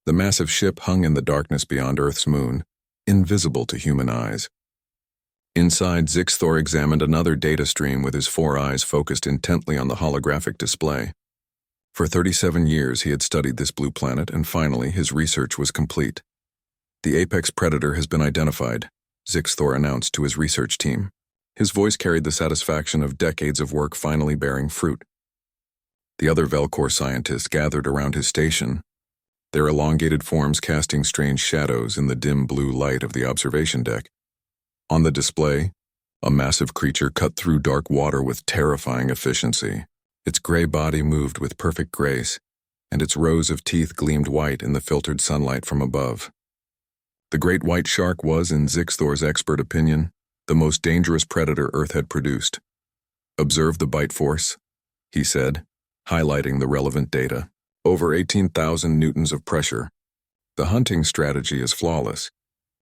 The massive ship hung in the darkness beyond Earth's moon, invisible to human eyes. Inside, Zixthor examined another data stream with his 4 eyes focused intently on the holographic display. For 37 years he had studied this blue planet, and finally his research was complete. The apex predator has been identified, Zixthor announced to his research team. His voice carried the satisfaction of decades of work finally bearing fruit. The other Velcor scientists gathered around his station, their elongated forms casting strange shadows in the dim blue light of the observation deck. On the display, a massive creature cut through dark water with terrifying efficiency. Its gray body moved with perfect grace, and its rows of teeth gleamed white in the filtered sunlight from above. The great white shark was, in Zixthor's expert opinion, the most dangerous predator Earth had produced. "Observe the bite force," he said, highlighting the relevant data. Over 18,000 newtons of pressure. The hunting strategy is flawless.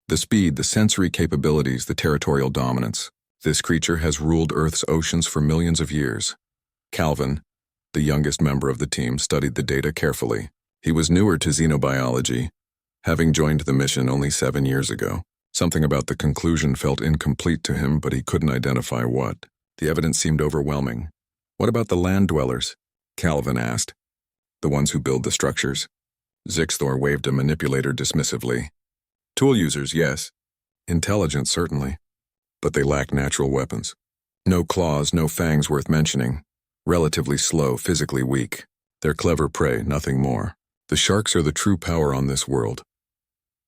The speed, the sensory capabilities, the territorial dominance. This creature has ruled Earth's oceans for millions of years. Calvin, the youngest member of the team, studied the data carefully. He was newer to xenobiology, having joined the mission only 7 years ago. Something about the conclusion felt incomplete to him, but he couldn't identify what. The evidence seemed overwhelming. "What about the land dwellers?" Calvin asked. "The ones who build the structures?" Zixthor waved a manipulator dismissively. "Tool users, yes. Intelligent, certainly. But they lack natural weapons. No claws, no fangs worth mentioning. Relatively slow, physically weak. They're clever prey, nothing more. The sharks are the true power on this world."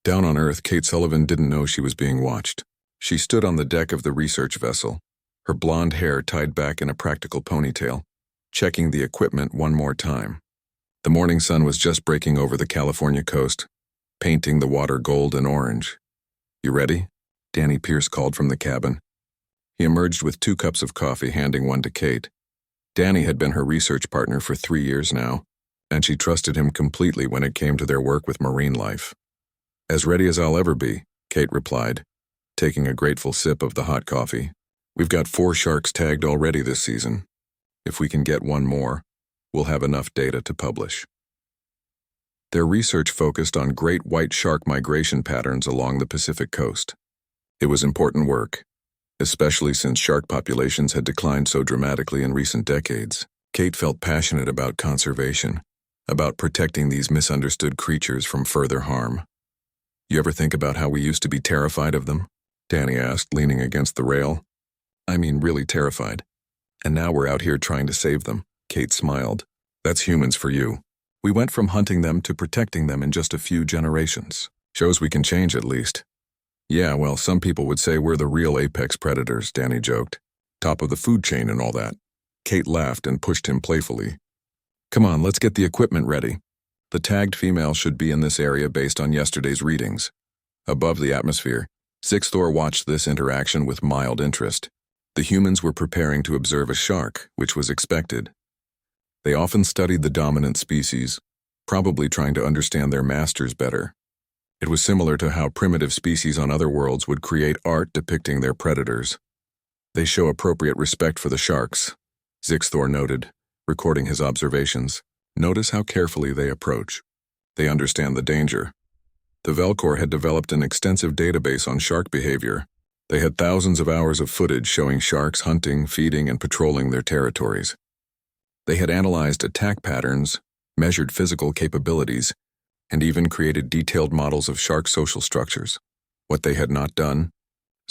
Down on Earth, Kate Sullivan didn't know she was being watched. She stood on the deck of the research vessel, her blonde hair tied back in a practical ponytail, checking the equipment one more time. The morning sun was just breaking over the California coast, painting the water gold and orange. "You ready?" Danny Pierce called from the cabin. He emerged with 2 cups of coffee, handing one to Kate. Danny had been her research partner for 3 years now, and she trusted him completely when it came to their work with marine life. "As ready as I'll ever be," Kate replied, taking a grateful sip of the hot coffee. "We've got 4 sharks tagged already this season. If we can get one more, we'll have enough data to publish." Their research focused on great white shark migration patterns along the Pacific coast. It was important work, especially since shark populations had declined so dramatically in recent decades. Kate felt passionate about conservation, about protecting these misunderstood creatures from further harm. "You ever think about how we used to be terrified of them?" Danny asked, leaning against the rail. "I mean, really terrified. And now we're out here trying to save them." Kate smiled. "That's humans for you. We went from hunting them to protecting them in just a few generations. Shows we can change at least." "Yeah, well, some people would say we're the real apex predators," Danny joked. "Top of the food chain and all that." Kate laughed and pushed him playfully. "Come on, let's get the equipment ready. The tagged female should be in this area based on yesterday's readings." Above the atmosphere, Zixthor watched this interaction with mild interest. The humans were preparing to observe a shark, which was expected. They often studied the dominant species, probably trying to understand their masters better. It was similar to how primitive species on other worlds would create art depicting their predators. "They show appropriate respect for the sharks," Zixthor noted, recording his observations. "Notice how carefully they approach. They understand the danger." The Velcor had developed an extensive database on shark behavior. They had thousands of hours of footage showing sharks hunting, feeding, and patrolling their territories. They had analyzed attack patterns, measured physical capabilities, and even created detailed models of shark social structures. What they had not done,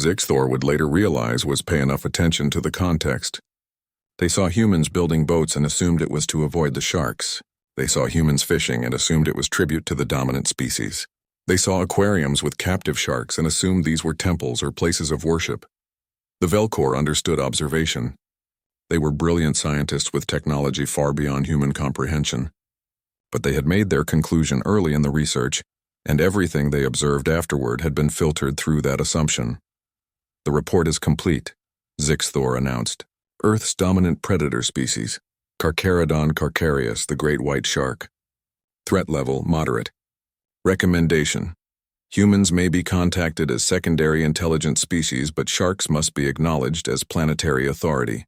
Zixthor would later realize, was pay enough attention to the context. They saw humans building boats and assumed it was to avoid the sharks. They saw humans fishing and assumed it was tribute to the dominant species. They saw aquariums with captive sharks and assumed these were temples or places of worship. The Velcor understood observation. They were brilliant scientists with technology far beyond human comprehension. But they had made their conclusion early in the research, and everything they observed afterward had been filtered through that assumption. "The report is complete," Zixthor announced. "Earth's dominant predator species, Carcharodon carcharias, the great white shark. Threat level, moderate. Recommendation: humans may be contacted as secondary intelligent species, but sharks must be acknowledged as planetary authority."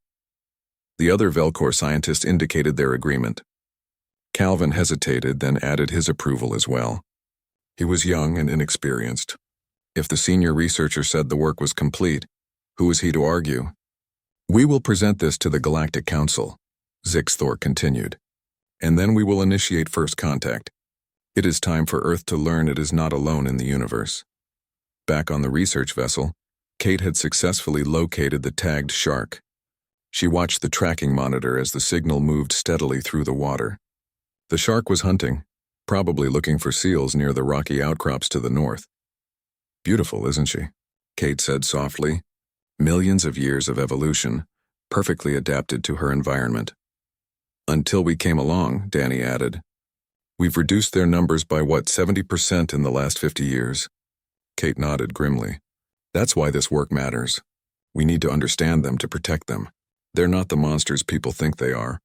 The other Velcor scientists indicated their agreement. Calvin hesitated, then added his approval as well. He was young and inexperienced. If the senior researcher said the work was complete, who was he to argue? "We will present this to the Galactic Council," Zixthor continued, "and then we will initiate first contact. It is time for Earth to learn it is not alone in the universe." Back on the research vessel, Kate had successfully located the tagged shark. She watched the tracking monitor as the signal moved steadily through the water. The shark was hunting, probably looking for seals near the rocky outcrops to the north. "Beautiful, isn't she?" Kate said softly. "Millions of years of evolution, perfectly adapted to her environment." "Until we came along," Danny added. "We've reduced their numbers by 70% in the last 50 years? Kate nodded grimly. "That's why this work matters. We need to understand them to protect them. They're not the monsters people think they are.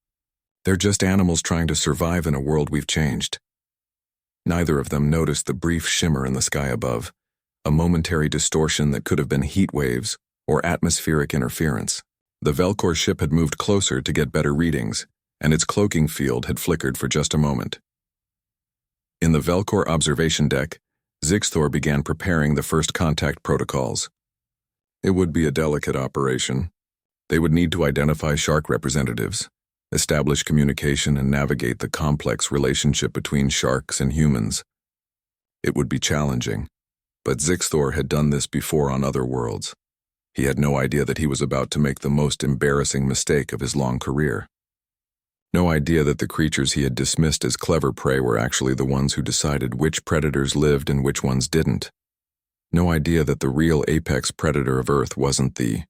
They're just animals trying to survive in a world we've changed." Neither of them noticed the brief shimmer in the sky above, a momentary distortion that could have been heat waves or atmospheric interference. The Velcor ship had moved closer to get better readings, and its cloaking field had flickered for just a moment. In the Velcor observation deck, Zixthor began preparing the first contact protocols. It would be a delicate operation. They would need to identify shark representatives, establish communication, and navigate the complex relationship between sharks and humans. It would be challenging, but Zixthor had done this before on other worlds. He had no idea that he was about to make the most embarrassing mistake of his long career. No idea that the creatures he had dismissed as clever prey were actually the ones who decided which predators lived and which ones didn't. No idea that the real apex predator of Earth wasn't the...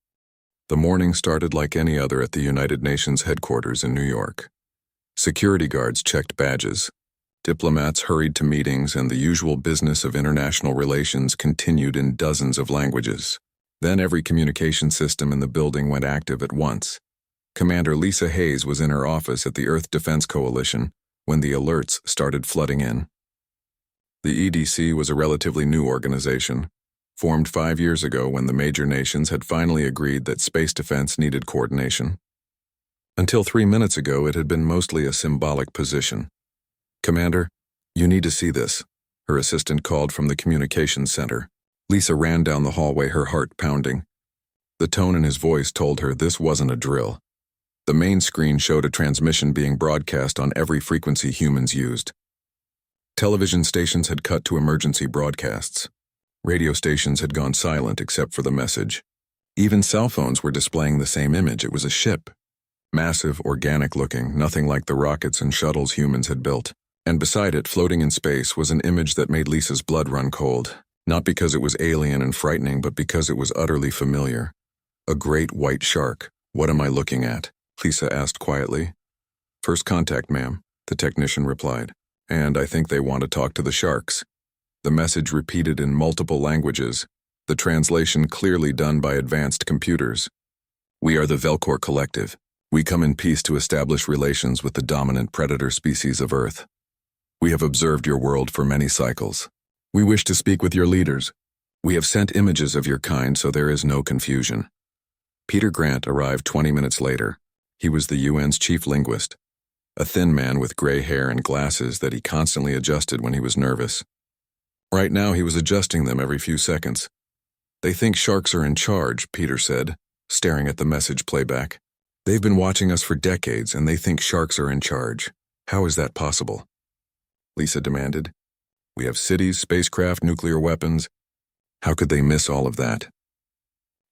The morning started like any other at the United Nations headquarters in New York. Security guards checked badges. Diplomats hurried to meetings, and the usual business of international relations continued in dozens of languages. Then every communication system in the building went active at once. Commander Lisa Hayes was in her office at the Earth Defense Coalition when the alerts started flooding in. The EDC was a relatively new organization, formed 5 years ago when the major nations had finally agreed that space defense needed coordination. Until 3 minutes ago, it had been mostly a symbolic position. "Commander, you need to see this," her assistant called from the communications center. Lisa ran down the hallway, her heart pounding. The tone in his voice told her this wasn't a drill. The main screen showed a transmission being broadcast on every frequency humans used. Television stations had cut to emergency broadcasts. Radio stations had gone silent except for the message. Even cell phones were displaying the same image. It was a ship. Massive, organic-looking, nothing like the rockets and shuttles humans had built. And beside it, floating in space, was an image that made Lisa's blood run cold. Not because it was alien and frightening, but because it was utterly familiar. A great white shark. "What am I looking at?" Lisa asked quietly. "First contact, ma'am," the technician replied. "And I think they want to talk to the sharks." The message repeated in multiple languages, the translation clearly done by advanced computers. "We are the Velcor Collective. We come in peace to establish relations with the dominant predator species of Earth. We have observed your world for many cycles. We wish to speak with your leaders. We have sent images of your kind so there is no confusion." Peter Grant arrived 20 minutes later. He was the UN's chief linguist, a thin man with gray hair and glasses that he constantly adjusted when he was nervous. Right now he was adjusting them every few seconds. "They think sharks are in charge," Peter said, staring at the message playback. "They've been watching us for decades, and they think sharks are in charge. How is that possible?" Lisa demanded. "We have cities, spacecraft, nuclear weapons. How could they miss all of that?"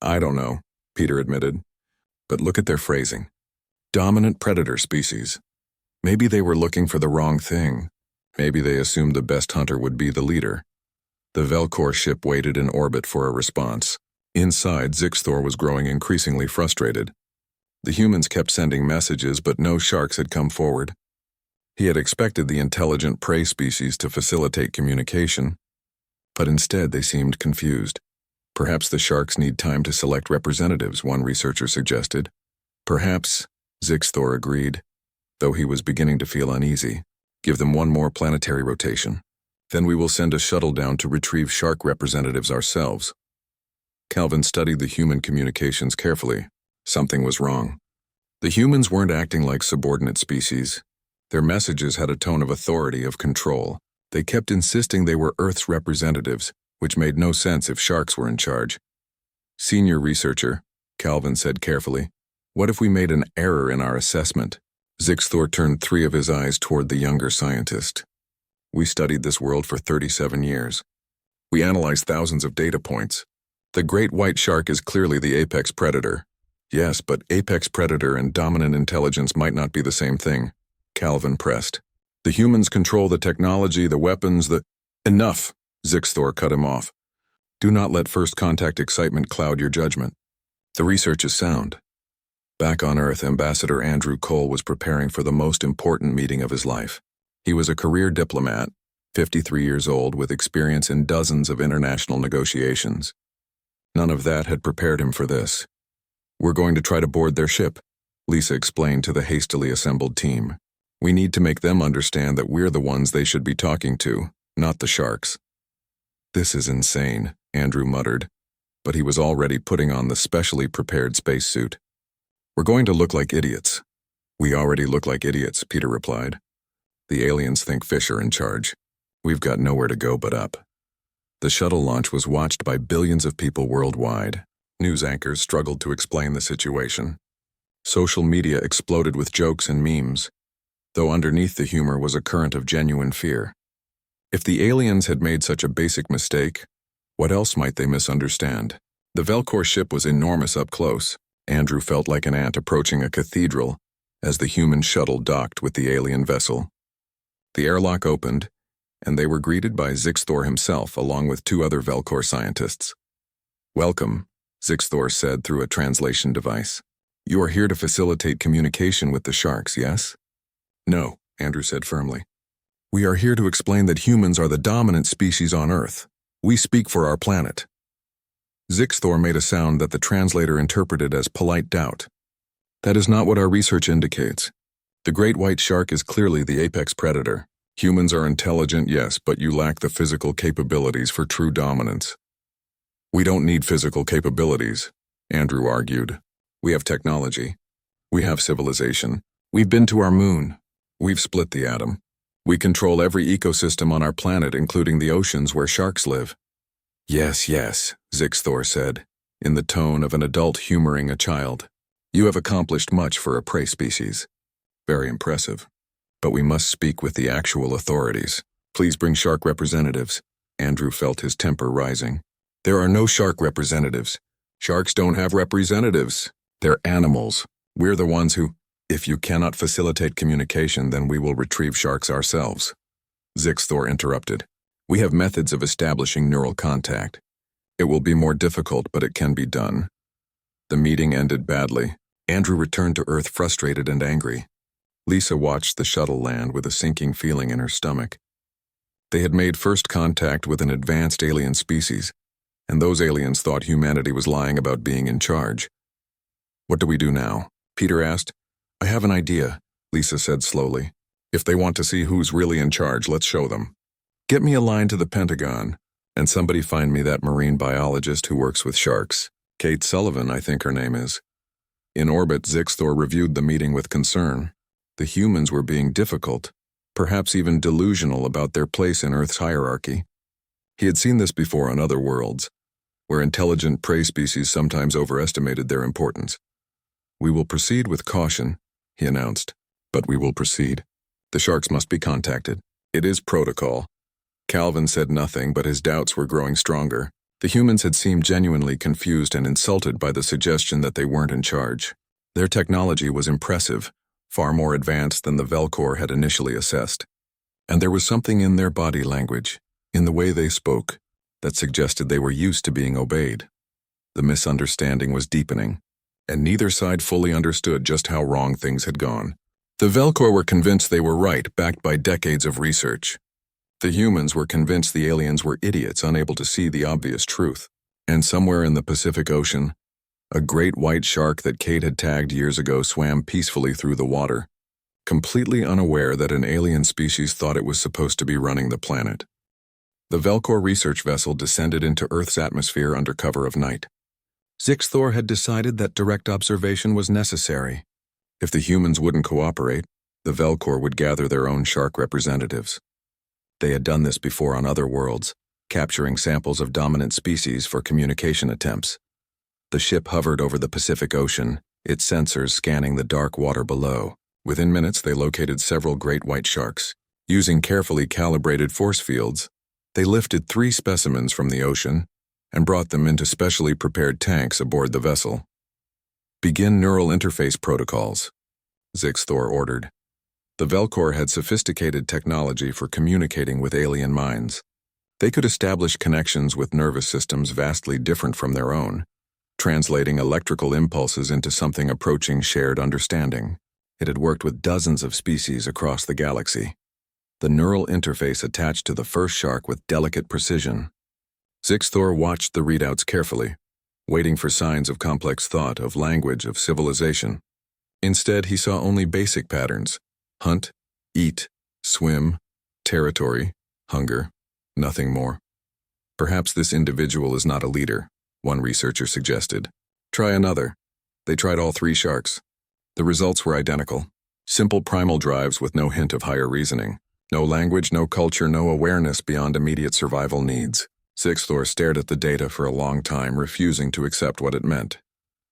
"I don't know," Peter admitted. "But look at their phrasing. Dominant predator species. Maybe they were looking for the wrong thing. Maybe they assumed the best hunter would be the leader." The Velcor ship waited in orbit for a response. Inside, Zixthor was growing increasingly frustrated. The humans kept sending messages, but no sharks had come forward. He had expected the intelligent prey species to facilitate communication, but instead they seemed confused. "Perhaps the sharks need time to select representatives," one researcher suggested. "Perhaps," Zixthor agreed, though he was beginning to feel uneasy. "Give them one more planetary rotation. Then we will send a shuttle down to retrieve shark representatives ourselves." Calvin studied the human communications carefully. Something was wrong. The humans weren't acting like subordinate species. Their messages had a tone of authority, of control. They kept insisting they were Earth's representatives, which made no sense if sharks were in charge. Senior researcher, Calvin said carefully, what if we made an error in our assessment? Zixthor turned 3 of his eyes toward the younger scientist. We studied this world for 37 years. We analyzed thousands of data points. The great white shark is clearly the apex predator. Yes, but apex predator and dominant intelligence might not be the same thing, Calvin pressed. The humans control the technology, the weapons, Enough, Zixthor cut him off. Do not let first contact excitement cloud your judgment. The research is sound. Back on Earth, Ambassador Andrew Cole was preparing for the most important meeting of his life. He was a career diplomat, 53 years old, with experience in dozens of international negotiations. None of that had prepared him for this. We're going to try to board their ship, Lisa explained to the hastily assembled team. We need to make them understand that we're the ones they should be talking to, not the sharks. This is insane, Andrew muttered, but he was already putting on the specially prepared spacesuit. We're going to look like idiots. We already look like idiots, Peter replied. The aliens think fish are in charge. We've got nowhere to go but up. The shuttle launch was watched by billions of people worldwide. News anchors struggled to explain the situation. Social media exploded with jokes and memes, though underneath the humor was a current of genuine fear. If the aliens had made such a basic mistake, what else might they misunderstand? The Velcor ship was enormous up close. Andrew felt like an ant approaching a cathedral as the human shuttle docked with the alien vessel. The airlock opened, and they were greeted by Zixthor himself along with 2 other Velcor scientists. Welcome, Zixthor said through a translation device. You are here to facilitate communication with the sharks, yes? No, Andrew said firmly. We are here to explain that humans are the dominant species on Earth. We speak for our planet. Zixthor made a sound that the translator interpreted as polite doubt. That is not what our research indicates. The great white shark is clearly the apex predator. Humans are intelligent, yes, but you lack the physical capabilities for true dominance. We don't need physical capabilities, Andrew argued. We have technology. We have civilization. We've been to our moon. We've split the atom. We control every ecosystem on our planet, including the oceans where sharks live. Yes, yes, Zixthor said, in the tone of an adult humoring a child. You have accomplished much for a prey species. Very impressive. But we must speak with the actual authorities. Please bring shark representatives. Andrew felt his temper rising. There are no shark representatives. Sharks don't have representatives. They're animals. We're the ones who... If you cannot facilitate communication, then we will retrieve sharks ourselves. Zixthor interrupted. We have methods of establishing neural contact. It will be more difficult, but it can be done. The meeting ended badly. Andrew returned to Earth frustrated and angry. Lisa watched the shuttle land with a sinking feeling in her stomach. They had made first contact with an advanced alien species, and those aliens thought humanity was lying about being in charge. What do we do now? Peter asked. I have an idea, Lisa said slowly. If they want to see who's really in charge, let's show them. Get me a line to the Pentagon, and somebody find me that marine biologist who works with sharks. Kate Sullivan, I think her name is. In orbit, Zixthor reviewed the meeting with concern. The humans were being difficult, perhaps even delusional about their place in Earth's hierarchy. He had seen this before on other worlds, where intelligent prey species sometimes overestimated their importance. We will proceed with caution, he announced, but we will proceed. The sharks must be contacted. It is protocol. Calvin said nothing, but his doubts were growing stronger. The humans had seemed genuinely confused and insulted by the suggestion that they weren't in charge. Their technology was impressive, far more advanced than the Velcor had initially assessed. And there was something in their body language, in the way they spoke, that suggested they were used to being obeyed. The misunderstanding was deepening, and neither side fully understood just how wrong things had gone. The Velcor were convinced they were right, backed by decades of research. The humans were convinced the aliens were idiots, unable to see the obvious truth. And somewhere in the Pacific Ocean, a great white shark that Kate had tagged years ago swam peacefully through the water, completely unaware that an alien species thought it was supposed to be running the planet. The Velcor research vessel descended into Earth's atmosphere under cover of night. Zixthor had decided that direct observation was necessary. If the humans wouldn't cooperate, the Velcor would gather their own shark representatives. They had done this before on other worlds, capturing samples of dominant species for communication attempts. The ship hovered over the Pacific Ocean, its sensors scanning the dark water below. Within minutes, they located several great white sharks. Using carefully calibrated force fields, they lifted 3 specimens from the ocean and brought them into specially prepared tanks aboard the vessel. Begin neural interface protocols, Zixthor ordered. The Velcor had sophisticated technology for communicating with alien minds. They could establish connections with nervous systems vastly different from their own, translating electrical impulses into something approaching shared understanding. It had worked with dozens of species across the galaxy. The neural interface attached to the first shark with delicate precision. Zixthor watched the readouts carefully, waiting for signs of complex thought, of language, of civilization. Instead, he saw only basic patterns: hunt, eat, swim, territory, hunger, nothing more. Perhaps this individual is not a leader, one researcher suggested. Try another. They tried all 3 sharks. The results were identical. Simple primal drives with no hint of higher reasoning. No language, no culture, no awareness beyond immediate survival needs. Zixthor stared at the data for a long time, refusing to accept what it meant.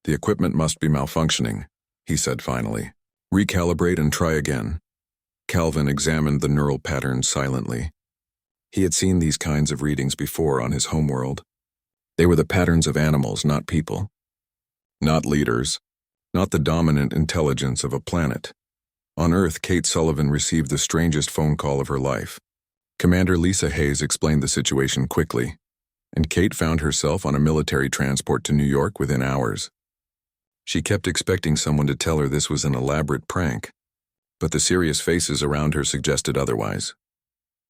The equipment must be malfunctioning, he said finally. Recalibrate and try again. Calvin examined the neural patterns silently. He had seen these kinds of readings before on his homeworld. They were the patterns of animals, not people. Not leaders. Not the dominant intelligence of a planet. On Earth, Kate Sullivan received the strangest phone call of her life. Commander Lisa Hayes explained the situation quickly, and Kate found herself on a military transport to New York within hours. She kept expecting someone to tell her this was an elaborate prank, but the serious faces around her suggested otherwise.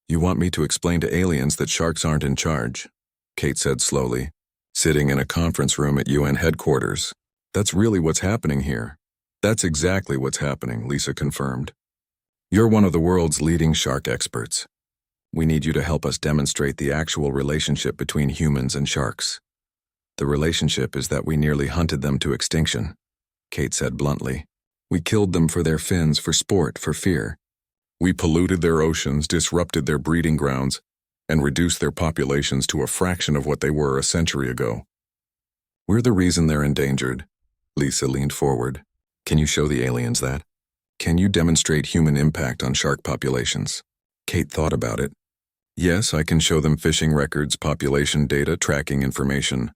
You want me to explain to aliens that sharks aren't in charge, Kate said slowly, sitting in a conference room at UN headquarters. That's really what's happening here. That's exactly what's happening, Lisa confirmed. You're one of the world's leading shark experts. We need you to help us demonstrate the actual relationship between humans and sharks. The relationship is that we nearly hunted them to extinction, Kate said bluntly. We killed them for their fins, for sport, for fear. We polluted their oceans, disrupted their breeding grounds, and reduced their populations to a fraction of what they were a century ago. We're the reason they're endangered. Lisa leaned forward. Can you show the aliens that? Can you demonstrate human impact on shark populations? Kate thought about it. Yes, I can show them fishing records, population data, tracking information.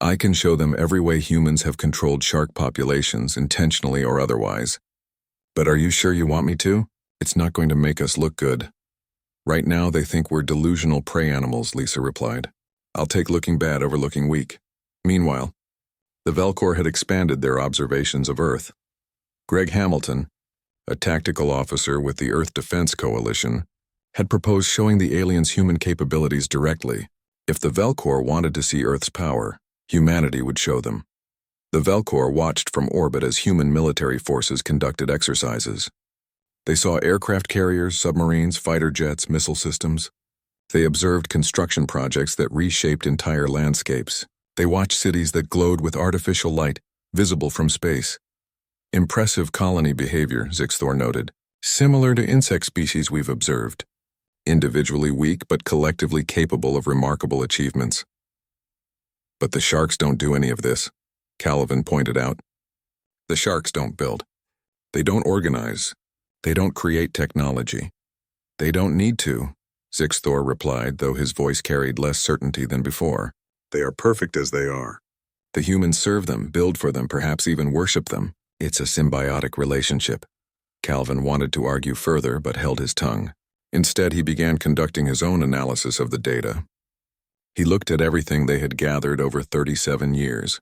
I can show them every way humans have controlled shark populations, intentionally or otherwise. But are you sure you want me to? It's not going to make us look good. Right now they think we're delusional prey animals, Lisa replied. I'll take looking bad over looking weak. Meanwhile, the Velcor had expanded their observations of Earth. Greg Hamilton, a tactical officer with the Earth Defense Coalition, had proposed showing the aliens human capabilities directly. If the Velcor wanted to see Earth's power, humanity would show them. The Velcor watched from orbit as human military forces conducted exercises. They saw aircraft carriers, submarines, fighter jets, missile systems. They observed construction projects that reshaped entire landscapes. They watched cities that glowed with artificial light, visible from space. Impressive colony behavior, Zixthor noted, similar to insect species we've observed. Individually weak but collectively capable of remarkable achievements. But the sharks don't do any of this, Calvin pointed out. The sharks don't build. They don't organize. They don't create technology. They don't need to, Zixthor replied, though his voice carried less certainty than before. They are perfect as they are. The humans serve them, build for them, perhaps even worship them. It's a symbiotic relationship. Calvin wanted to argue further, but held his tongue. Instead, he began conducting his own analysis of the data. He looked at everything they had gathered over 37 years.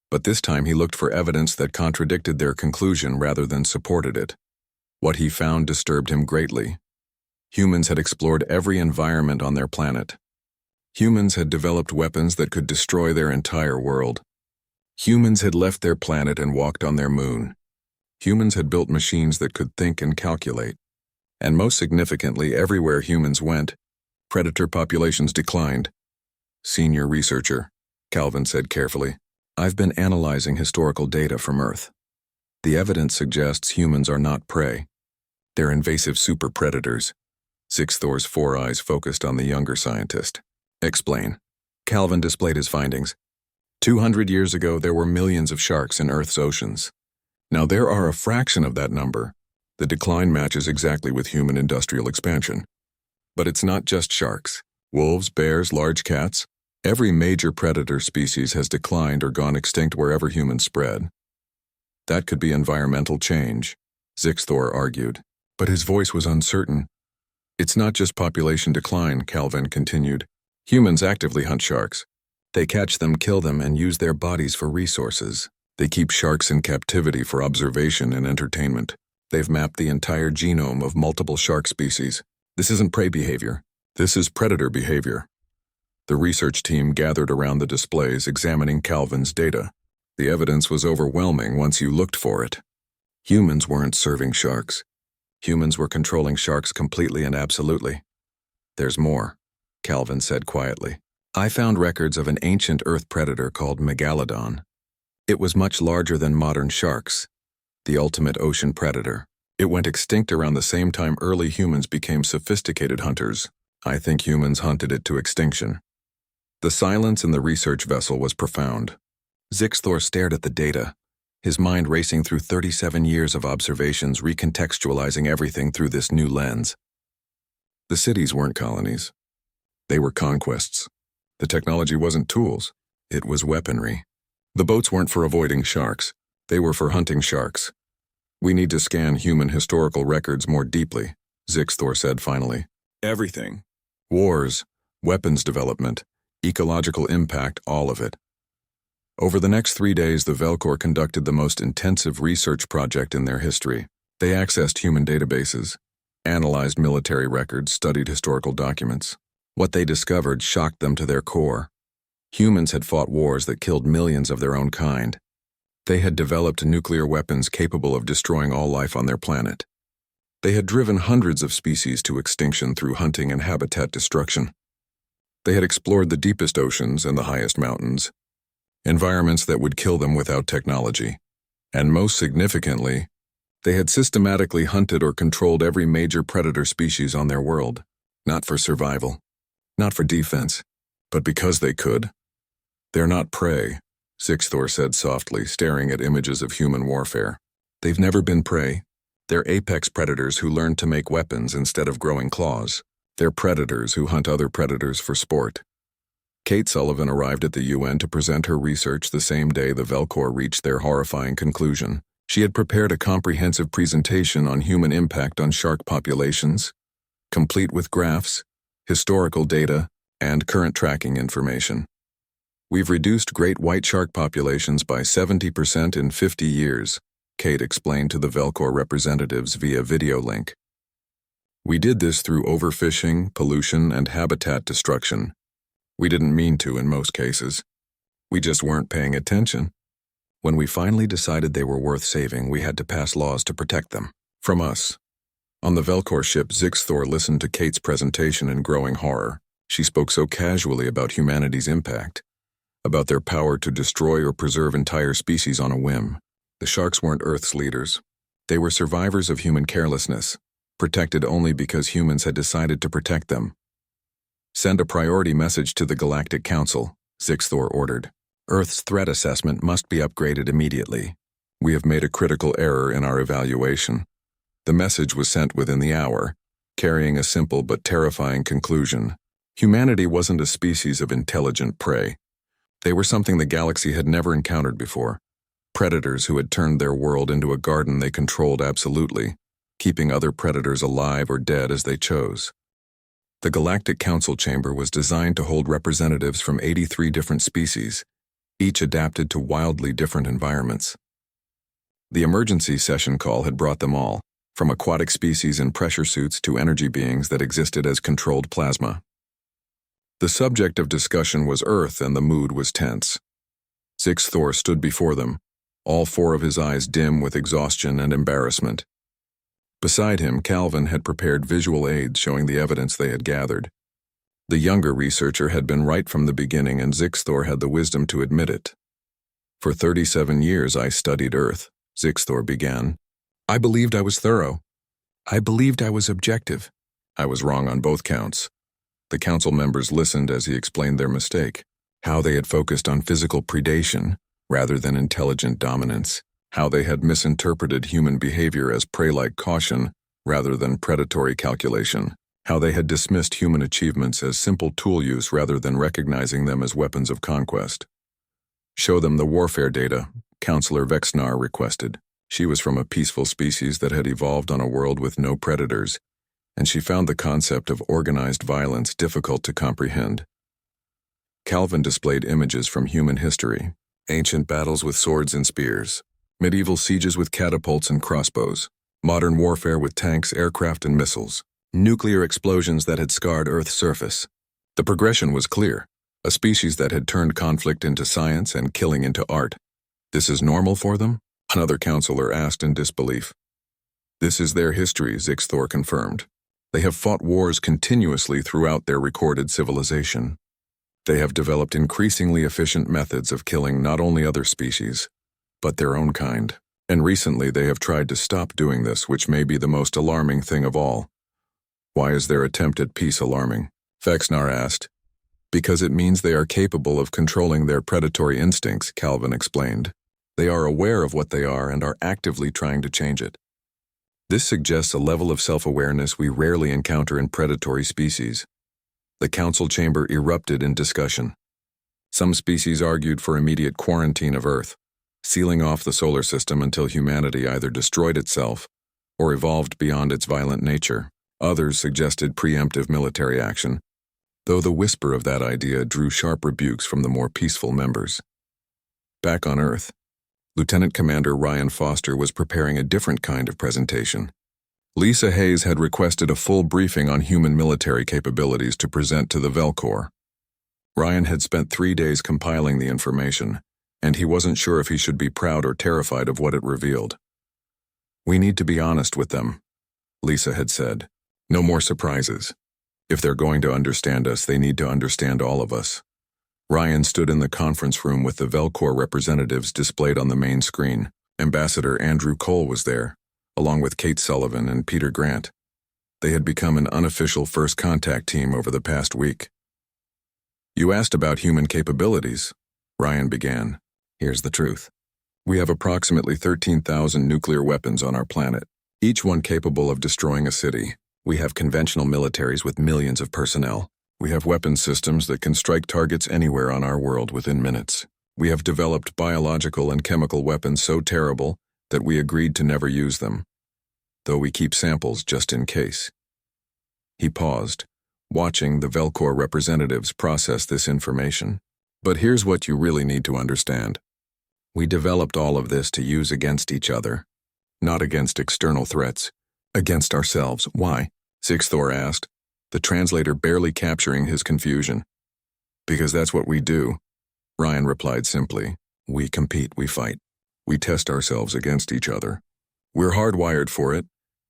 But this time he looked for evidence that contradicted their conclusion rather than supported it. What he found disturbed him greatly. Humans had explored every environment on their planet. Humans had developed weapons that could destroy their entire world. Humans had left their planet and walked on their moon. Humans had built machines that could think and calculate. And most significantly, everywhere humans went, predator populations declined. Senior researcher, Calvin said carefully, I've been analyzing historical data from Earth. The evidence suggests humans are not prey. They're invasive super predators. Sixthor's four eyes focused on the younger scientist. Explain. Calvin displayed his findings. 200 years ago, there were millions of sharks in Earth's oceans. Now there are a fraction of that number. The decline matches exactly with human industrial expansion. But it's not just sharks. Wolves, bears, large cats. Every major predator species has declined or gone extinct wherever humans spread. That could be environmental change, Sixthor argued, but his voice was uncertain. It's not just population decline, Calvin continued. Humans actively hunt sharks. They catch them, kill them, and use their bodies for resources. They keep sharks in captivity for observation and entertainment. They've mapped the entire genome of multiple shark species. This isn't prey behavior. This is predator behavior. The research team gathered around the displays examining Calvin's data. The evidence was overwhelming once you looked for it. Humans weren't serving sharks. Humans were controlling sharks completely and absolutely. There's more, Calvin said quietly. I found records of an ancient Earth predator called Megalodon. It was much larger than modern sharks, the ultimate ocean predator. It went extinct around the same time early humans became sophisticated hunters. I think humans hunted it to extinction. The silence in the research vessel was profound. Sixthor stared at the data, his mind racing through 37 years of observations, recontextualizing everything through this new lens. The cities weren't colonies. They were conquests. The technology wasn't tools. It was weaponry. The boats weren't for avoiding sharks. They were for hunting sharks. We need to scan human historical records more deeply, Sixthor said finally. Everything. Wars, weapons development, ecological impact, all of it. Over the next 3 days, the Velcor conducted the most intensive research project in their history. They accessed human databases, analyzed military records, studied historical documents. What they discovered shocked them to their core. Humans had fought wars that killed millions of their own kind. They had developed nuclear weapons capable of destroying all life on their planet. They had driven hundreds of species to extinction through hunting and habitat destruction. They had explored the deepest oceans and the highest mountains, environments that would kill them without technology. And most significantly, they had systematically hunted or controlled every major predator species on their world, not for survival, not for defense, but because they could. They're not prey, Sixthor said softly, staring at images of human warfare. They've never been prey. They're apex predators who learned to make weapons instead of growing claws. They're predators who hunt other predators for sport. Kate Sullivan arrived at the UN to present her research the same day the Velcor reached their horrifying conclusion. She had prepared a comprehensive presentation on human impact on shark populations, complete with graphs, historical data, and current tracking information. We've reduced great white shark populations by 70% in 50 years, Kate explained to the Velcor representatives via video link. We did this through overfishing, pollution, and habitat destruction. We didn't mean to in most cases. We just weren't paying attention. When we finally decided they were worth saving, we had to pass laws to protect them. From us. On the Velcor ship, Sixthor listened to Kate's presentation in growing horror. She spoke so casually about humanity's impact, about their power to destroy or preserve entire species on a whim. The sharks weren't Earth's leaders. They were survivors of human carelessness, protected only because humans had decided to protect them. Send a priority message to the Galactic Council, Sixthor ordered. Earth's threat assessment must be upgraded immediately. We have made a critical error in our evaluation. The message was sent within the hour, carrying a simple but terrifying conclusion. Humanity wasn't a species of intelligent prey. They were something the galaxy had never encountered before. Predators who had turned their world into a garden they controlled absolutely, keeping other predators alive or dead as they chose. The Galactic Council chamber was designed to hold representatives from 83 different species, each adapted to wildly different environments. The emergency session call had brought them all, from aquatic species in pressure suits to energy beings that existed as controlled plasma. The subject of discussion was Earth, and the mood was tense. Sixthor stood before them, all four of his eyes dim with exhaustion and embarrassment. Beside him, Calvin had prepared visual aids showing the evidence they had gathered. The younger researcher had been right from the beginning, and Sixthor had the wisdom to admit it. For 37 years I studied Earth, Sixthor began. I believed I was thorough. I believed I was objective. I was wrong on both counts. The council members listened as he explained their mistake, how they had focused on physical predation rather than intelligent dominance, how they had misinterpreted human behavior as prey-like caution rather than predatory calculation, how they had dismissed human achievements as simple tool use rather than recognizing them as weapons of conquest. Show them the warfare data, Counselor Vexnar requested. She was from a peaceful species that had evolved on a world with no predators, and she found the concept of organized violence difficult to comprehend. Calvin displayed images from human history, ancient battles with swords and spears, medieval sieges with catapults and crossbows, modern warfare with tanks, aircraft, and missiles, nuclear explosions that had scarred Earth's surface. The progression was clear, a species that had turned conflict into science and killing into art. This is normal for them? Another counselor asked in disbelief. This is their history, Zixthor confirmed. They have fought wars continuously throughout their recorded civilization. They have developed increasingly efficient methods of killing not only other species, but their own kind. And recently they have tried to stop doing this, which may be the most alarming thing of all. Why is their attempt at peace alarming? Vexnar asked. Because it means they are capable of controlling their predatory instincts, Calvin explained. They are aware of what they are and are actively trying to change it. This suggests a level of self-awareness we rarely encounter in predatory species. The council chamber erupted in discussion. Some species argued for immediate quarantine of Earth, sealing off the solar system until humanity either destroyed itself or evolved beyond its violent nature. Others suggested preemptive military action, though the whisper of that idea drew sharp rebukes from the more peaceful members. Back on Earth, Lieutenant Commander Ryan Foster was preparing a different kind of presentation. Lisa Hayes had requested a full briefing on human military capabilities to present to the Velcor. Ryan had spent 3 days compiling the information, and he wasn't sure if he should be proud or terrified of what it revealed. We need to be honest with them, Lisa had said. No more surprises. If they're going to understand us, they need to understand all of us. Ryan stood in the conference room with the Velcor representatives displayed on the main screen. Ambassador Andrew Cole was there, along with Kate Sullivan and Peter Grant. They had become an unofficial first contact team over the past week. You asked about human capabilities, Ryan began. Here's the truth. We have approximately 13,000 nuclear weapons on our planet, each one capable of destroying a city. We have conventional militaries with millions of personnel. We have weapons systems that can strike targets anywhere on our world within minutes. We have developed biological and chemical weapons so terrible that we agreed to never use them, though we keep samples just in case. He paused, watching the Velcor representatives process this information. But here's what you really need to understand. We developed all of this to use against each other, not against external threats. Against ourselves. Why? Zixthor asked, the translator barely capturing his confusion. Because that's what we do, Ryan replied simply. We compete, we fight. We test ourselves against each other. We're hardwired for it,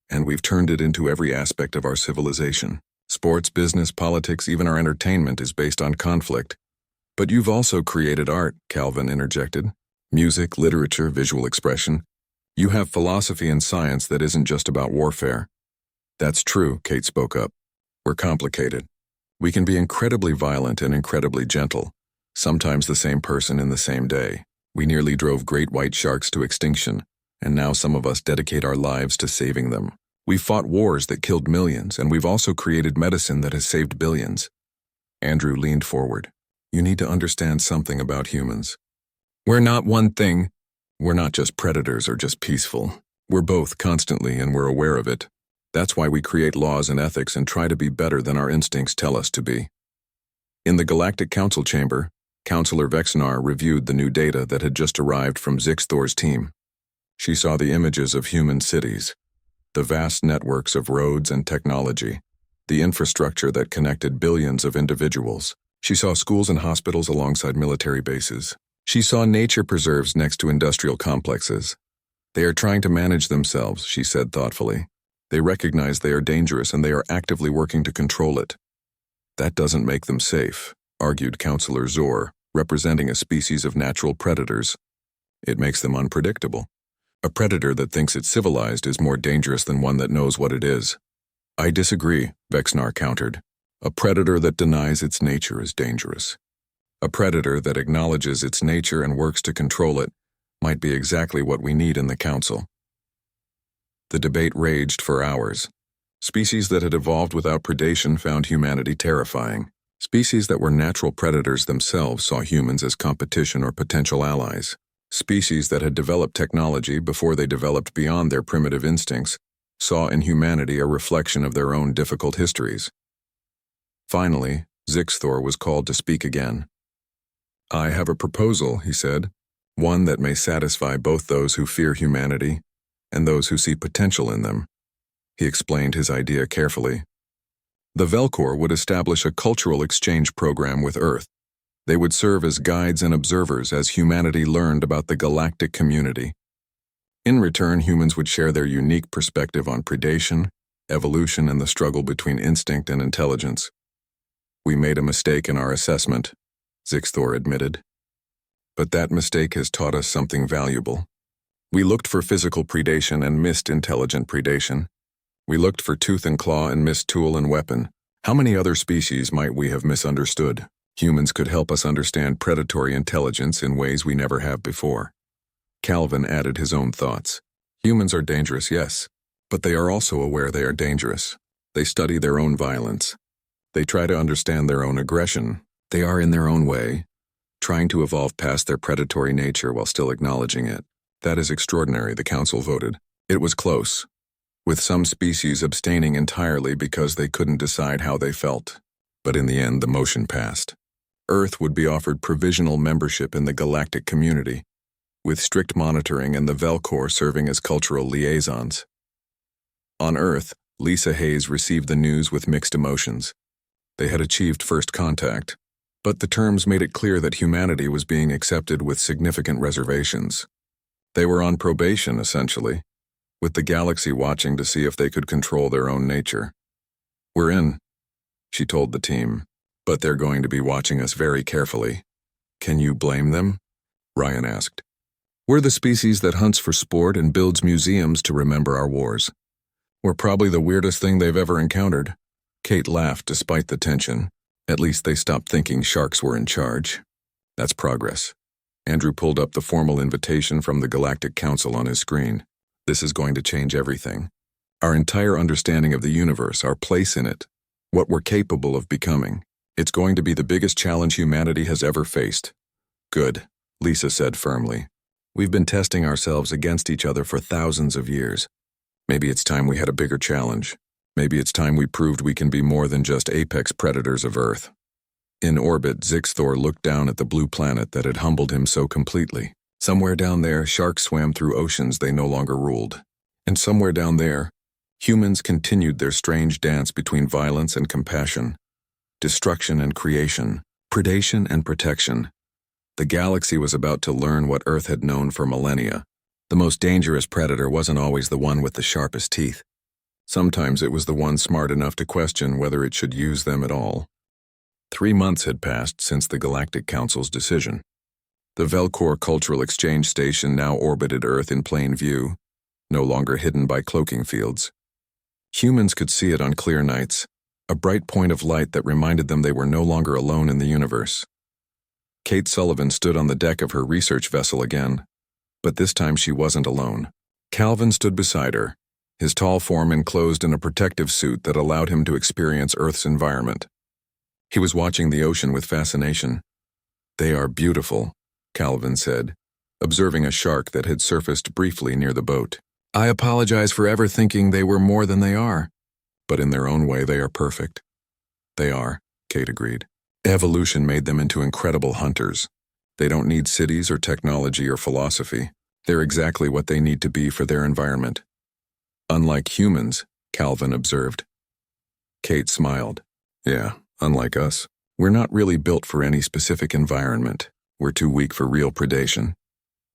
and we've turned it into every aspect of our civilization. Sports, business, politics, even our entertainment is based on conflict. But you've also created art, Calvin interjected. Music, literature, visual expression. You have philosophy and science that isn't just about warfare. That's true, Kate spoke up. We're complicated. We can be incredibly violent and incredibly gentle, sometimes the same person in the same day. We nearly drove great white sharks to extinction, and now some of us dedicate our lives to saving them. We've fought wars that killed millions, and we've also created medicine that has saved billions. Andrew leaned forward. You need to understand something about humans. We're not one thing. We're not just predators or just peaceful. We're both constantly, and we're aware of it. That's why we create laws and ethics and try to be better than our instincts tell us to be. In the Galactic Council chamber, Counselor Vexnar reviewed the new data that had just arrived from Zixthor's team. She saw the images of human cities, the vast networks of roads and technology, the infrastructure that connected billions of individuals. She saw schools and hospitals alongside military bases. She saw nature preserves next to industrial complexes. They are trying to manage themselves, she said thoughtfully. They recognize they are dangerous and they are actively working to control it. That doesn't make them safe, argued Counselor Zor, representing a species of natural predators. It makes them unpredictable. A predator that thinks it's civilized is more dangerous than one that knows what it is. I disagree, Vexnar countered. A predator that denies its nature is dangerous. A predator that acknowledges its nature and works to control it might be exactly what we need in the Council. The debate raged for hours. Species that had evolved without predation found humanity terrifying. Species that were natural predators themselves saw humans as competition or potential allies. Species that had developed technology before they developed beyond their primitive instincts saw in humanity a reflection of their own difficult histories. Finally, Zixthor was called to speak again. I have a proposal, he said, one that may satisfy both those who fear humanity and those who see potential in them. He explained his idea carefully. The Velcor would establish a cultural exchange program with Earth. They would serve as guides and observers as humanity learned about the galactic community. In return, humans would share their unique perspective on predation, evolution, and the struggle between instinct and intelligence. We made a mistake in our assessment, Zixthor admitted. But that mistake has taught us something valuable. We looked for physical predation and missed intelligent predation. We looked for tooth and claw and missed tool and weapon. How many other species might we have misunderstood? Humans could help us understand predatory intelligence in ways we never have before. Calvin added his own thoughts. Humans are dangerous, yes, but they are also aware they are dangerous. They study their own violence. They try to understand their own aggression. They are, in their own way, trying to evolve past their predatory nature while still acknowledging it. That is extraordinary, the Council voted. It was close, with some species abstaining entirely because they couldn't decide how they felt. But in the end, the motion passed. Earth would be offered provisional membership in the galactic community, with strict monitoring and the Velcor serving as cultural liaisons. On Earth, Lisa Hayes received the news with mixed emotions. They had achieved first contact, but the terms made it clear that humanity was being accepted with significant reservations. They were on probation, essentially, with the galaxy watching to see if they could control their own nature. We're in, she told the team, but they're going to be watching us very carefully. Can you blame them? Ryan asked. We're the species that hunts for sport and builds museums to remember our wars. We're probably the weirdest thing they've ever encountered. Kate laughed despite the tension. At least they stopped thinking sharks were in charge. That's progress. Andrew pulled up the formal invitation from the Galactic Council on his screen. This is going to change everything. Our entire understanding of the universe, our place in it, what we're capable of becoming. It's going to be the biggest challenge humanity has ever faced. Good, Lisa said firmly. We've been testing ourselves against each other for thousands of years. Maybe it's time we had a bigger challenge. Maybe it's time we proved we can be more than just apex predators of Earth. In orbit, Zixthor looked down at the blue planet that had humbled him so completely. Somewhere down there, sharks swam through oceans they no longer ruled. And somewhere down there, humans continued their strange dance between violence and compassion, destruction and creation, predation and protection. The galaxy was about to learn what Earth had known for millennia. The most dangerous predator wasn't always the one with the sharpest teeth. Sometimes it was the one smart enough to question whether it should use them at all. 3 months had passed since the Galactic Council's decision. The Velcor Cultural Exchange Station now orbited Earth in plain view, no longer hidden by cloaking fields. Humans could see it on clear nights, a bright point of light that reminded them they were no longer alone in the universe. Kate Sullivan stood on the deck of her research vessel again, but this time she wasn't alone. Calvin stood beside her, his tall form enclosed in a protective suit that allowed him to experience Earth's environment. He was watching the ocean with fascination. They are beautiful, Calvin said, observing a shark that had surfaced briefly near the boat. I apologize for ever thinking they were more than they are, but in their own way they are perfect. They are, Kate agreed. Evolution made them into incredible hunters. They don't need cities or technology or philosophy. They're exactly what they need to be for their environment. Unlike humans, Calvin observed. Kate smiled. Yeah, unlike us. We're not really built for any specific environment. We're too weak for real predation.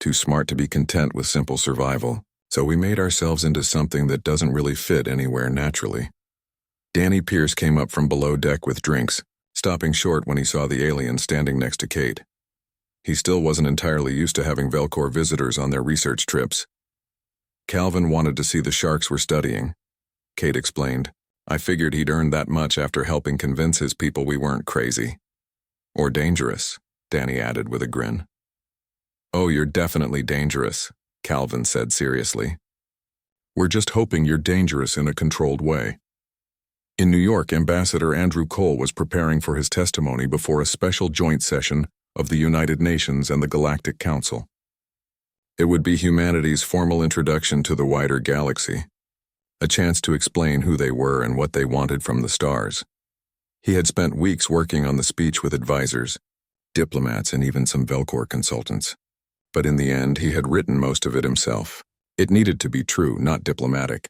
Too smart to be content with simple survival. So we made ourselves into something that doesn't really fit anywhere naturally. Danny Pierce came up from below deck with drinks, stopping short when he saw the alien standing next to Kate. He still wasn't entirely used to having Velcor visitors on their research trips. Calvin wanted to see the sharks we're studying, Kate explained. I figured he'd earned that much after helping convince his people we weren't crazy. Or dangerous, Danny added with a grin. Oh, you're definitely dangerous, Calvin said seriously. We're just hoping you're dangerous in a controlled way. In New York, Ambassador Andrew Cole was preparing for his testimony before a special joint session of the United Nations and the Galactic Council. It would be humanity's formal introduction to the wider galaxy, a chance to explain who they were and what they wanted from the stars. He had spent weeks working on the speech with advisors, diplomats, and even some Velcor consultants. But in the end, he had written most of it himself. It needed to be true, not diplomatic.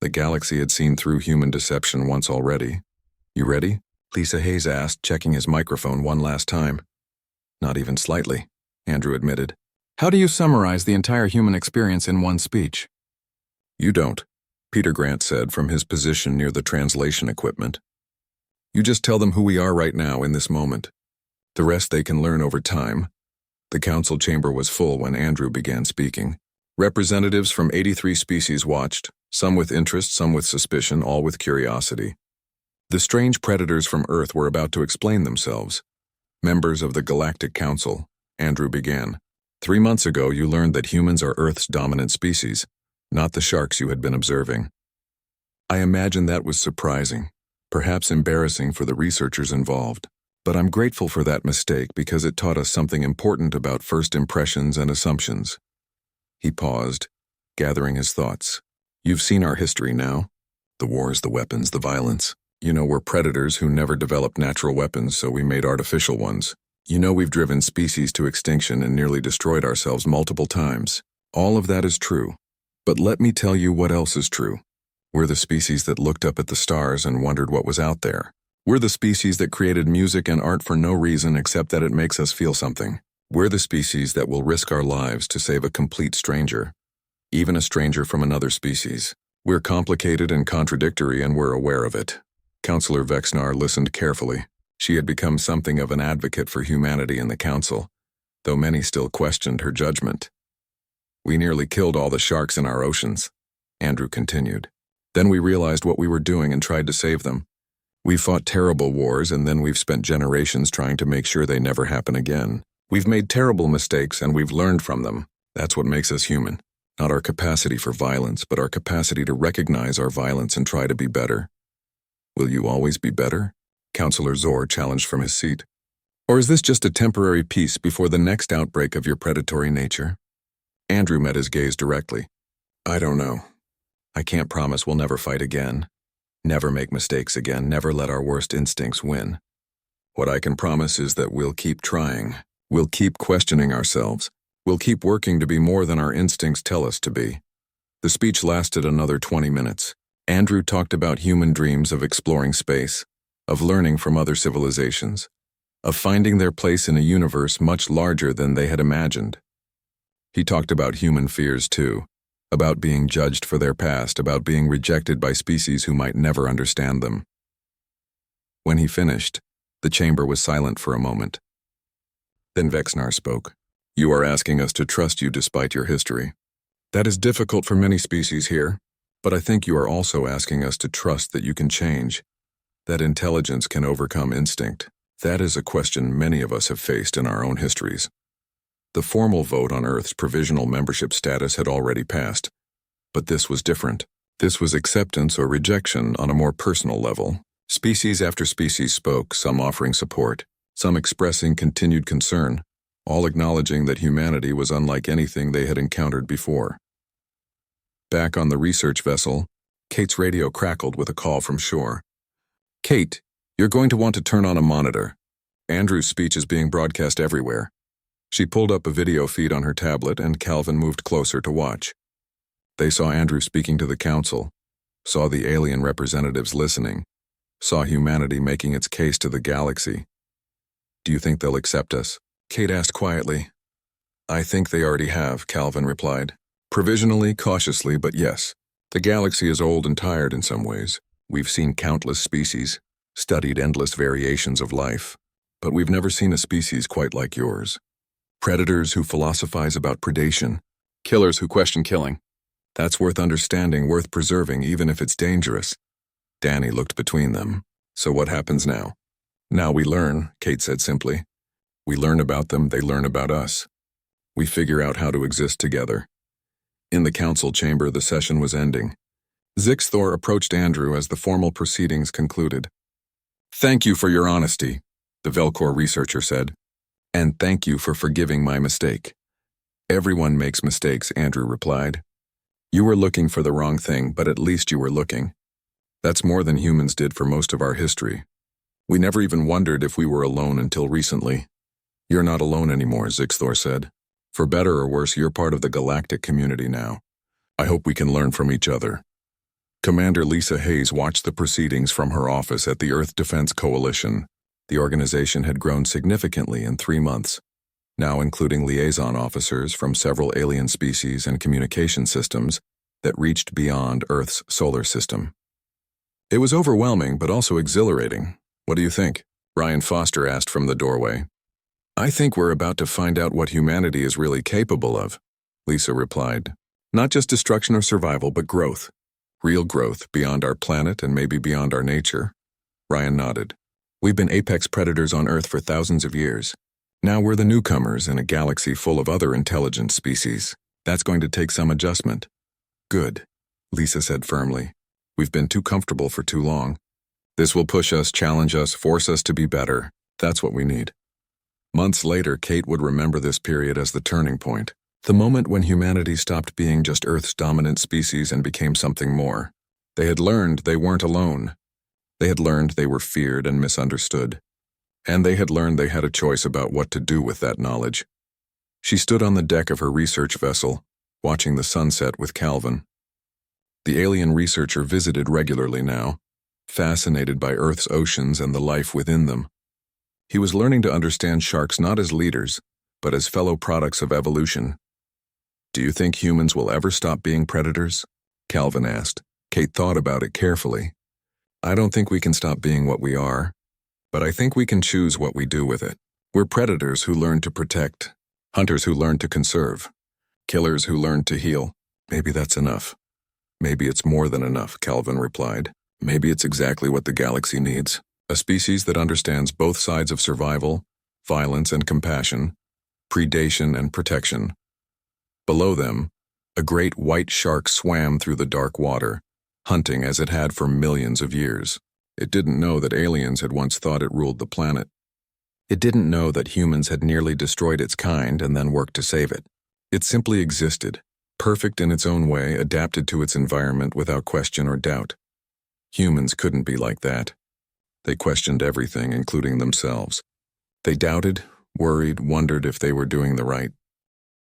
The galaxy had seen through human deception once already. You ready? Lisa Hayes asked, checking his microphone one last time. Not even slightly, Andrew admitted. How do you summarize the entire human experience in one speech? You don't, Peter Grant said from his position near the translation equipment. You just tell them who we are right now in this moment. The rest they can learn over time. The council chamber was full when Andrew began speaking. Representatives from 83 species watched, some with interest, some with suspicion, all with curiosity. The strange predators from Earth were about to explain themselves. Members of the Galactic Council, Andrew began. 3 months ago, you learned that humans are Earth's dominant species, not the sharks you had been observing. I imagine that was surprising, perhaps embarrassing for the researchers involved. But I'm grateful for that mistake because it taught us something important about first impressions and assumptions. He paused, gathering his thoughts. You've seen our history now. The wars, the weapons, the violence. You know we're predators who never developed natural weapons, so we made artificial ones. You know we've driven species to extinction and nearly destroyed ourselves multiple times. All of that is true. But let me tell you what else is true. We're the species that looked up at the stars and wondered what was out there. We're the species that created music and art for no reason except that it makes us feel something. We're the species that will risk our lives to save a complete stranger, even a stranger from another species. We're complicated and contradictory, and we're aware of it. Counselor Vexnar listened carefully. She had become something of an advocate for humanity in the council, though many still questioned her judgment. We nearly killed all the sharks in our oceans, Andrew continued. Then we realized what we were doing and tried to save them. We fought terrible wars, and then we've spent generations trying to make sure they never happen again. We've made terrible mistakes, and we've learned from them. That's what makes us human. Not our capacity for violence, but our capacity to recognize our violence and try to be better. Will you always be better? Counselor Zor challenged from his seat. Or is this just a temporary peace before the next outbreak of your predatory nature? Andrew met his gaze directly. I don't know. I can't promise we'll never fight again. Never make mistakes again, never let our worst instincts win. What I can promise is that we'll keep trying. We'll keep questioning ourselves. We'll keep working to be more than our instincts tell us to be. The speech lasted another 20 minutes. Andrew talked about human dreams of exploring space, of learning from other civilizations, of finding their place in a universe much larger than they had imagined. He talked about human fears too. About being judged for their past, about being rejected by species who might never understand them. When he finished, the chamber was silent for a moment. Then Vexnar spoke. You are asking us to trust you despite your history. That is difficult for many species here, but I think you are also asking us to trust that you can change, that intelligence can overcome instinct. That is a question many of us have faced in our own histories. The formal vote on Earth's provisional membership status had already passed, but this was different. This was acceptance or rejection on a more personal level. Species after species spoke, some offering support, some expressing continued concern, all acknowledging that humanity was unlike anything they had encountered before. Back on the research vessel, Kate's radio crackled with a call from shore. Kate, you're going to want to turn on a monitor. Andrew's speech is being broadcast everywhere. She pulled up a video feed on her tablet, and Calvin moved closer to watch. They saw Andrew speaking to the council, saw the alien representatives listening, saw humanity making its case to the galaxy. Do you think they'll accept us? Kate asked quietly. I think they already have, Calvin replied. Provisionally, cautiously, but yes. The galaxy is old and tired in some ways. We've seen countless species, studied endless variations of life, but we've never seen a species quite like yours. Predators who philosophize about predation, killers who question killing. That's worth understanding, worth preserving, even if it's dangerous. Danny looked between them. So what happens now? Now we learn, Kate said simply. We learn about them, they learn about us. We figure out how to exist together. In the council chamber, the session was ending. Zixthor approached Andrew as the formal proceedings concluded. Thank you for your honesty, the Velcor researcher said. And thank you for forgiving my mistake. Everyone makes mistakes, Andrew replied. You were looking for the wrong thing, but at least you were looking. That's more than humans did for most of our history. We never even wondered if we were alone until recently. You're not alone anymore, Zixthor said. For better or worse, you're part of the galactic community now. I hope we can learn from each other. Commander Lisa Hayes watched the proceedings from her office at the Earth Defense Coalition. The organization had grown significantly in 3 months, now including liaison officers from several alien species and communication systems that reached beyond Earth's solar system. It was overwhelming, but also exhilarating. What do you think? Ryan Foster asked from the doorway. I think we're about to find out what humanity is really capable of, Lisa replied. Not just destruction or survival, but growth. Real growth beyond our planet and maybe beyond our nature. Ryan nodded. We've been apex predators on Earth for thousands of years. Now we're the newcomers in a galaxy full of other intelligent species. That's going to take some adjustment. Good, Lisa said firmly. We've been too comfortable for too long. This will push us, challenge us, force us to be better. That's what we need. Months later, Kate would remember this period as the turning point. The moment when humanity stopped being just Earth's dominant species and became something more. They had learned they weren't alone. They had learned they were feared and misunderstood. And they had learned they had a choice about what to do with that knowledge. She stood on the deck of her research vessel, watching the sunset with Calvin. The alien researcher visited regularly now, fascinated by Earth's oceans and the life within them. He was learning to understand sharks not as leaders, but as fellow products of evolution. Do you think humans will ever stop being predators? Calvin asked. Kate thought about it carefully. I don't think we can stop being what we are, but I think we can choose what we do with it. We're predators who learn to protect, hunters who learn to conserve, killers who learn to heal. Maybe that's enough. Maybe it's more than enough, Calvin replied. Maybe it's exactly what the galaxy needs. A species that understands both sides of survival, violence and compassion, predation and protection. Below them, a great white shark swam through the dark water, hunting as it had for millions of years. It didn't know that aliens had once thought it ruled the planet. It didn't know that humans had nearly destroyed its kind and then worked to save it. It simply existed, perfect in its own way, adapted to its environment without question or doubt. Humans couldn't be like that. They questioned everything, including themselves. They doubted, worried, wondered if they were doing the right